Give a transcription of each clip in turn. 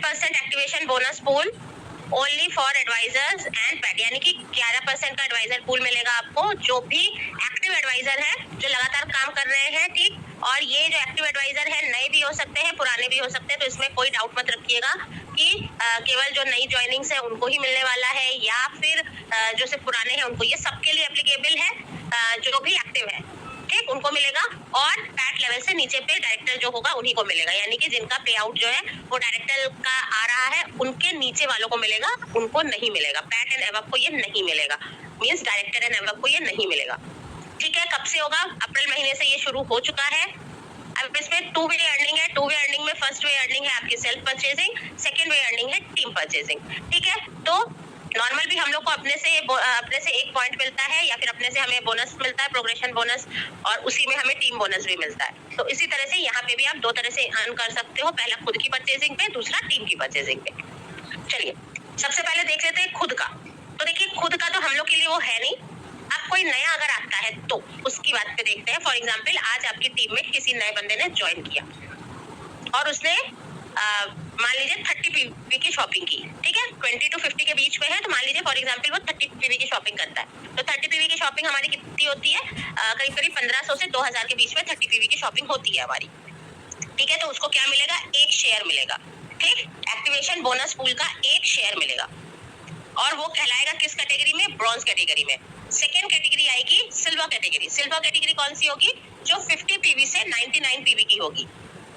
11% activation bonus pool only for advisors and pat, यानी कि 11% का एडवाइजर पूल मिलेगा आपको, जो भी एक्टिव एडवाइजर है, जो लगातार काम कर रहे हैं, ठीक। और ये जो एक्टिव एडवाइजर है नए भी हो सकते हैं, पुराने भी हो सकते हैं, तो इसमें कोई डाउट मत रखिएगा कि केवल जो नई ज्वाइनिंग्स है उनको ही मिलने वाला है या फिर जो सिर्फ पुराने हैं उनको, ये सबके लिए एप्लीकेबल है, जो भी एक्टिव है, ठीक, उनको मिलेगा। और पैट लेवल से नीचे पे डायरेक्टर जो होगा उन्हीं को मिलेगा, यानी कि जिनका पे आउट जो है वो डायरेक्टर का आ रहा है उनके नीचे वालों को मिलेगा, उनको नहीं मिलेगा। पैट एंड एबव को ये नहीं मिलेगा, मींस डायरेक्टर एंड एबव को ये नहीं मिलेगा, ठीक है। कब से होगा? अप्रैल महीने से ये शुरू हो चुका है। अब इसमें 2 वे अर्निंग है। 2 वे अर्निंग में फर्स्ट वे अर्निंग है आपकी सेल्फ परचेजिंग, सेकंड वे अर्निंग है टीम परचेजिंग, ठीक है। तो नॉर्मल भी हम लोग को अपने से एक पॉइंट मिलता है या फिर अपने से हमें बोनस मिलता है, प्रोग्रेशन बोनस, और उसी में हमें टीम बोनस भी मिलता है। तो इसी तरह से यहाँ पे भी आप 2 तरह से अर्न कर सकते हो, पहला खुद की परचेजिंग पे, दूसरा टीम की परचेजिंग पे। चलिए सबसे पहले देख लेते हैं खुद का। तो देखिए खुद का तो हम लोग के लिए वो है नहीं, अब कोई नया अगर आता है तो उसकी बात पे देखते हैं। फॉर एग्जाम्पल आज आपकी टीम में किसी नए बंदे ने ज्वाइन किया और उसने मान लीजिए 30 पीवी की शॉपिंग की, ठीक है, 20 to 50 के बीच में है, तो मान लीजिए फॉर एग्जांपल वो 30 पीवी की शॉपिंग करता है। तो 30 पीवी की शॉपिंग हमारी कितनी होती है? करीब करीब 1500 से 2000 के बीच में 30 पीवी की शॉपिंग होती है हमारी, ठीक है। तो उसको क्या मिलेगा? एक शेयर मिलेगा, ठीक, एक्टिवेशन बोनस पूल का एक शेयर मिलेगा, और वो कहलाएगा किस कैटेगरी में? ब्रॉन्ज कैटेगरी में। सेकेंड कैटेगरी आएगी सिल्वर कैटेगरी। सिल्वर कैटेगरी कौन सी होगी? जो 50 पीवी से 99 पीवी की होगी,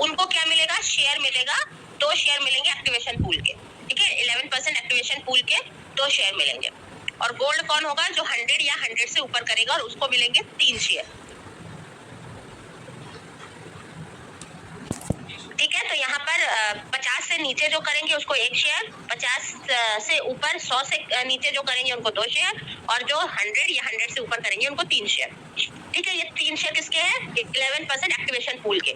उनको क्या मिलेगा? शेयर मिलेगा, 2 शेयर मिलेंगे एक्टिवेशन पूल के, ठीक है। 11% एक्टिवेशन पूल के 2 शेयर मिलेंगे। और गोल्ड कौन होगा? जो 100 या 100 से ऊपर करेगा, और उसको मिलेंगे 3 शेयर, ठीक है। तो यहाँ पर 50 से नीचे जो करेंगे उसको 1 शेयर, 50 से ऊपर 100 से नीचे जो करेंगे उनको 2 शेयर, और जो 100 या 100 से ऊपर करेंगे उनको 3 शेयर, ठीक है। ये 3 शेयर किसके हैं? 11% एक्टिवेशन पूल के।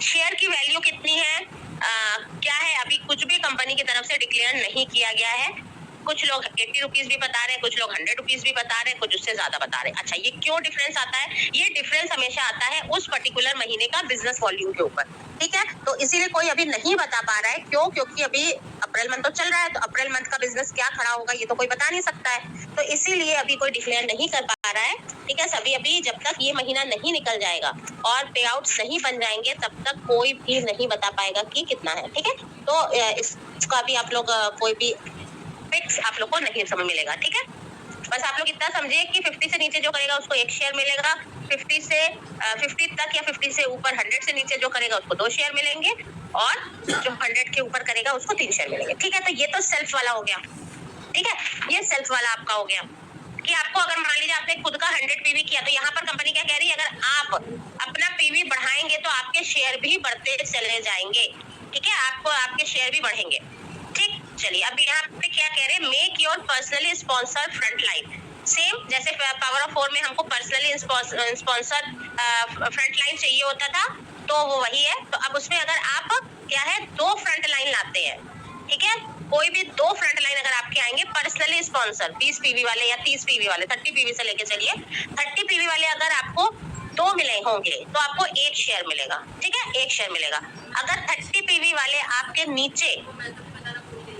शेयर की वैल्यू कितनी है? क्या है, अभी कुछ भी कंपनी की तरफ से डिक्लेयर नहीं किया गया है। कुछ लोग 80 रुपीज भी बता रहे हैं, कुछ लोग 100 रुपीज भी बता रहे हैं, कुछ उससे ज्यादा बता रहे हैं। अच्छा, ये क्यों डिफरेंस आता है? ये डिफरेंस हमेशा आता है उस पर्टिकुलर महीने का बिजनेस वॉल्यूम के ऊपर, ठीक है। तो इसीलिए कोई अभी नहीं बता पा रहा है, क्यों? क्योंकि अभी अप्रैल मंथ तो चल रहा है, तो अप्रैल मंथ का बिजनेस क्या खड़ा होगा ये तो कोई बता नहीं सकता है, तो इसीलिए अभी कोई डिक्लेयर नहीं कर पा रहा है, ठीक है। सभी अभी जब तक ये महीना नहीं निकल जाएगा और पे आउट नहीं बन जाएंगे तब तक कोई भी नहीं बता पाएगा कि कितना है, ठीक है। तो इसका भी आप लोग कोई भी फिक्स आप लोग को नहीं समझ मिलेगा, ठीक है। बस आप लोग इतना समझिए कि 50 से नीचे जो करेगा उसको 1 शेयर मिलेगा, 50 तक या 50 से ऊपर 100 से नीचे जो करेगा उसको 2 शेयर मिलेंगे, और जो 100 के ऊपर करेगा उसको 3 शेयर मिलेंगे, ठीक है। तो ये तो सेल्फ वाला हो गया, ठीक है। ये सेल्फ वाला आपका हो गया कि आपको अगर मान लीजिए आपने खुद का 100 पीवी किया, तो यहाँ पर कंपनी क्या कह रही है? अगर आप अपना पीवी बढ़ाएंगे तो आपके शेयर भी बढ़ते चले जाएंगे, ठीक है, आपको आपके शेयर भी बढ़ेंगे, ठीक। चलिए अब यहाँ पे क्या कह रहे हैं? Make your personally sponsor front line. Same जैसे पावर ऑफ 4 में हमको पर्सनली स्पॉन्सर फ्रंट लाइन चाहिए होता था, तो वो वही है। तो अब उसमें अगर आप क्या है 2 फ्रंट लाइन लाते हैं, ठीक है, कोई भी 2 फ्रंट लाइन अगर आपके आएंगे पर्सनली स्पॉन्सर, 20 पीवी वाले या 30 पीवी वाले, 30 पीवी से लेके चलिए 30 पीवी वाले, अगर आपको 2 मिले होंगे तो आपको 1 शेयर मिलेगा, ठीक है, 1 शेयर मिलेगा। अगर 30 पीवी वाले आपके नीचे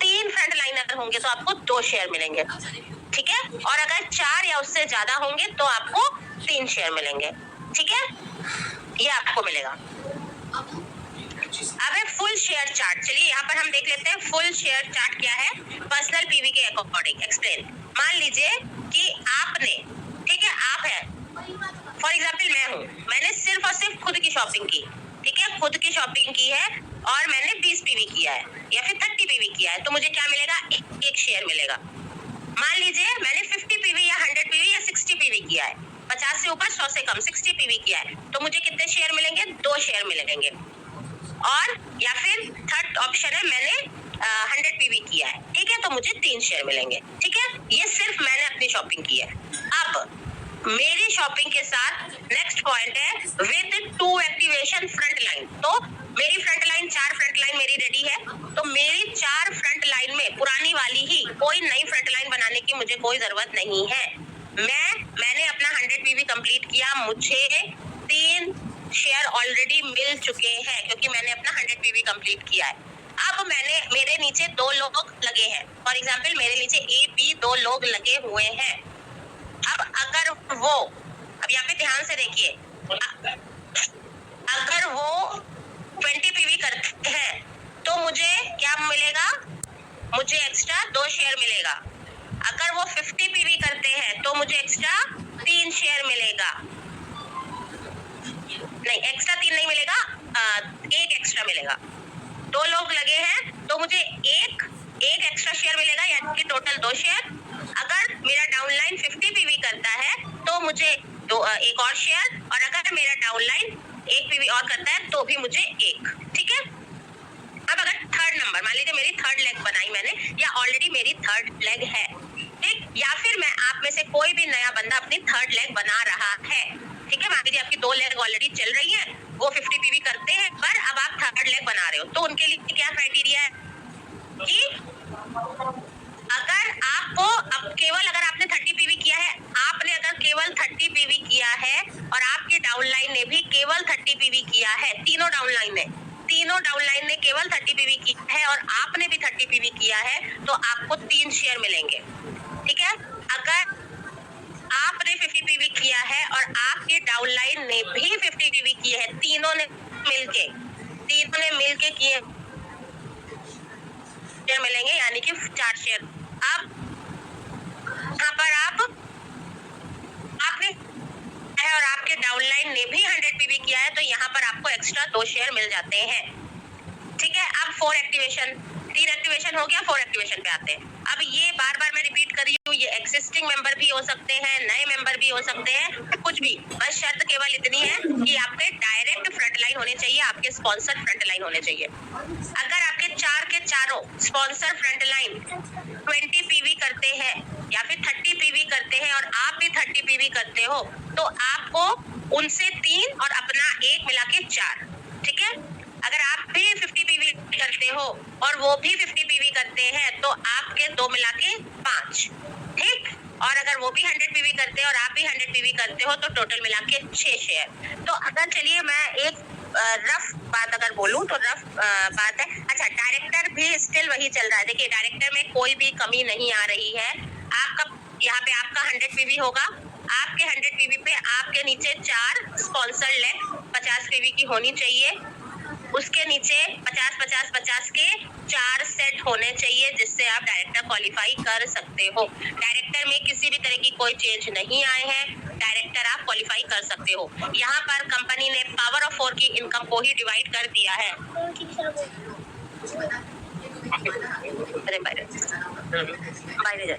3 फ्रंट लाइनर होंगे तो आपको 2 शेयर मिलेंगे, ठीक है। और अगर 4 या उससे ज्यादा होंगे तो आपको 3 शेयर मिलेंगे, ठीक है, ये आपको मिलेगा। अब है फुल शेयर चार्ट। चलिए यहाँ पर हम देख लेते हैं फुल शेयर चार्ट क्या है पर्सनल पीवी के अकॉर्डिंग। एक्सप्लेन। मान लीजिए कि आपने, ठीक है, आप है फॉर एग्जाम्पल मैं हूँ, मैंने सिर्फ और सिर्फ खुद की शॉपिंग की, ठीक है, खुद की शॉपिंग की है और मैंने 20 पीवी किया है या फिर 30 पीवी किया है, तो मुझे क्या मिलेगा? 1 शेयर मिलेगा। मान लीजिए मैंने 50 पीवी या 100 पीवी या 60 पीवी किया है, 50 से ऊपर 100 से कम 60 पीवी किया है, तो मुझे कितने शेयर मिलेंगे? 2 शेयर मिलेंगे। और या फिर थर्ड ऑप्शन है मैंने 100 पीवी किया है, ठीक है, तो मुझे 3 शेयर मिलेंगे, ठीक है। ये सिर्फ मैंने अपनी शॉपिंग की है। अब मेरी शॉपिंग के साथ नेक्स्ट पॉइंट है विद 2 एक्टिवेशन फ्रंट लाइन। तो मेरी फ्रंट लाइन 4 फ्रंट लाइन मेरी रेडी है, तो मेरी 4 फ्रंट लाइन में पुरानी वाली ही, कोई नई फ्रंट लाइन बनाने की मुझे कोई जरूरत नहीं है। मैंने अपना 100 पीवी कंप्लीट किया, मुझे 3 शेयर ऑलरेडी मिल चुके हैं क्योंकि मैंने अपना 100 पीवी कंप्लीट किया है। अब मेरे नीचे 2 लोग लगे हैं, फॉर एग्जाम्पल मेरे नीचे ए बी 2 लोग लगे हुए हैं। अब अगर वो, अब यहाँ पे ध्यान से देखिए, अगर वो 20 पीवी करते हैं तो मुझे क्या मिलेगा, मुझे एक्स्ट्रा 2 शेयर मिलेगा। अगर वो 50 पीवी करते हैं तो मुझे एक्स्ट्रा 3 शेयर मिलेगा, नहीं एक्स्ट्रा 3 नहीं मिलेगा, 1 एक्स्ट्रा मिलेगा। 2 लोग लगे हैं तो मुझे एक एक्स्ट्रा शेयर मिलेगा, यानी कि टोटल 2 शेयर। अगर मेरा डाउनलाइन 50 पीवी करता है तो मुझे एक और शेयर, और अगर मेरा डाउनलाइन 1 पीवी और करता है तो भी मुझे 1। ठीक है। अब अगर थर्ड नंबर, मान लीजिए मेरी थर्ड लेग बनाई मैंने, या ऑलरेडी मेरी थर्ड लेग है, ठीक, या फिर मैं आप में से कोई भी नया बंदा अपनी थर्ड लेग बना रहा है, ठीक है। मान लीजिए आपकी 2 लेग ऑलरेडी चल रही है, वो 50 पीवी करते हैं, पर अब आप थर्ड लेग बना रहे हो, तो उनके लिए क्या क्राइटेरिया है कि अगर आपको, अब केवल अगर आपने 30 पीवी किया है, आपने अगर केवल 30 पीवी किया है और आपके डाउनलाइन ने भी केवल 30 पीवी किया है, तीनों डाउनलाइन ने केवल 30 पीवी की है और आपने भी 30 पीवी किया है, तो आपको 3 शेयर मिलेंगे। ठीक है। अगर आपने 50 पीवी किया है और आपके डाउनलाइन ने भी 50 पीवी किए हैं, तीनों ने मिलके किए शेयर मिलेंगे, यानी कि 4 शेयर। अब यहाँ पर आपने है और आपके डाउनलाइन ने भी 100 पीवी किया है, तो यहाँ पर आपको एक्स्ट्रा 2 शेयर मिल जाते हैं। ठीक है। अब 4 एक्टिवेशन, 3 एक्टिवेशन हो गया, 4 एक्टिवेशन पे आते हैं। अब ये बार बार मैं रिपीट कर रही हूँ, ये एक्सिस्टिंग मेंबर भी हो सकते हैं, नए मेंबर भी हो सकते हैं, कुछ भी, बस शर्त केवल इतनी है कि आपके डायरेक्ट फ्रंटलाइन होने चाहिए, आपके स्पॉन्सर फ्रंटलाइन होने चाहिए। अगर आपके 4 के चारों स्पॉन्सर फ्रंटलाइन 20 पीवी करते हैं या फिर 30 पीवी करते हैं और आप भी 30 पीवी करते हो, तो आपको उनसे 3 और अपना 1 मिला के 4। ठीक है। अगर आप भी 50 पीवी करते हो और वो भी 50 पीवी करते हैं, तो आपके 2 मिला के 5। ठीक। और अगर वो भी 100 पीवी करते हैं और आप भी 100 पीवी करते हो, तो टोटल मिला के 6 शेयर। तो अगर चलिए मैं एक रफ बात अगर बोलूं तो रफ बात है। अच्छा, डायरेक्टर भी स्टिल वही चल रहा है। देखिए, डायरेक्टर में कोई भी कमी नहीं आ रही है। आपका यहाँ पे आपका 100 पीवी होगा, आपके 100 पीवी पे आपके नीचे 4 स्पॉन्सर लेग 50 पीवी की होनी चाहिए, उसके नीचे 50-50-50 के 4 सेट होने चाहिए, जिससे आप डायरेक्टर क्वालिफाई कर सकते हो। डायरेक्टर में किसी भी तरह की कोई चेंज नहीं आए हैं, डायरेक्टर आप क्वालिफाई कर सकते हो। यहाँ पर कंपनी ने पावर ऑफ 4 की इनकम को ही डिवाइड कर दिया है। अरे बाहर जाइए।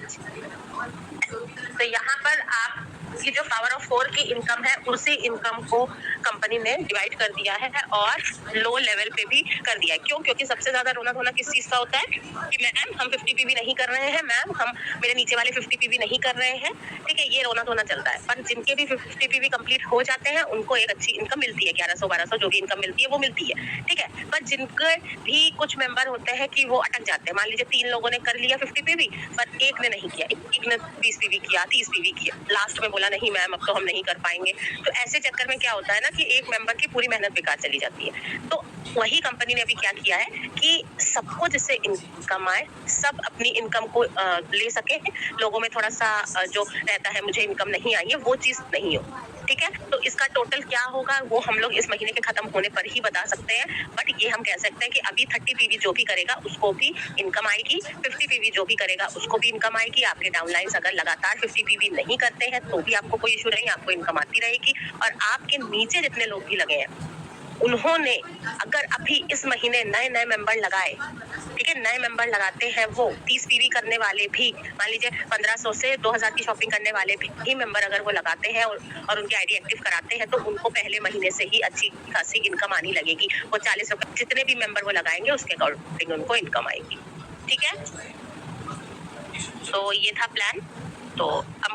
तो यहाँ पर आप की जो पावर ऑफ 4 की इनकम है, उसी इनकम को कंपनी ने डिवाइड कर दिया है और लो लेवल पे भी कर दिया है। क्यों? क्योंकि सबसे ज्यादा रोना धोना किस चीज का होता है कि मैम हम 50 पीवी नहीं कर रहे हैं, मैम हम मेरे नीचे वाले 50 पीवी नहीं कर रहे हैं। ठीक है, ये रोना धोना चलता है। पर जिनके भी 50 पीवी कंप्लीट हो जाते हैं, उनको एक अच्छी इनकम मिलती है, 1100-1200 जो भी इनकम मिलती है वो मिलती है। ठीक है। पर जिनके भी कुछ मेंबर होते हैं कि वो अटक जाते हैं, मान लीजिए 3 लोगों ने कर लिया 50 पीवी, पर एक ने नहीं किया, एक ने 20 पीवी किया, 30 पीवी किया, लास्ट में बोला नहीं मैम अब तो हम नहीं कर पाएंगे। तो ऐसे चक्कर में क्या होता है ना कि एक मेंबर की पूरी मेहनत बेकार चली जाती है। तो वही कंपनी ने अभी क्या किया है कि सबको जिससे इनकम आए, सब अपनी इनकम को ले सके। लोगों में थोड़ा सा जो रहता है मुझे इनकम नहीं आई है, वो चीज नहीं हो। ठीक है। तो इसका टोटल क्या होगा वो हम लोग इस महीने के खत्म होने पर ही बता सकते हैं। बट ये हम कह सकते हैं कि अभी 30 पीवी जो भी करेगा उसको भी इनकम आएगी, 50 पीवी जो भी करेगा उसको भी इनकम आएगी। आपके डाउनलाइंस अगर लगातार 50 पीवी नहीं करते हैं तो भी आपको कोई इशू नहीं, आपको इनकम आती रहेगी। और आपके नीचे जितने लोग भी लगे हैं, उन्होंने अगर अभी इस महीने नए मेंबर लगाए, ठीक है, नए मेंबर लगाते हैं, वो 30 पीवी करने वाले भी, मान लीजिए 1500 से 2000 की शॉपिंग करने वाले भी मेंबर अगर वो लगाते हैं और उनकी आईडी एक्टिव कराते हैं, तो उनको पहले महीने से ही अच्छी खासी इनकम आनी लगेगी। वो 40 रुपए जितने भी मेंबर वो लगाएंगे उसके अकॉर्डिंग उनको इनकम आएगी। ठीक है। तो ये था प्लान। तो अब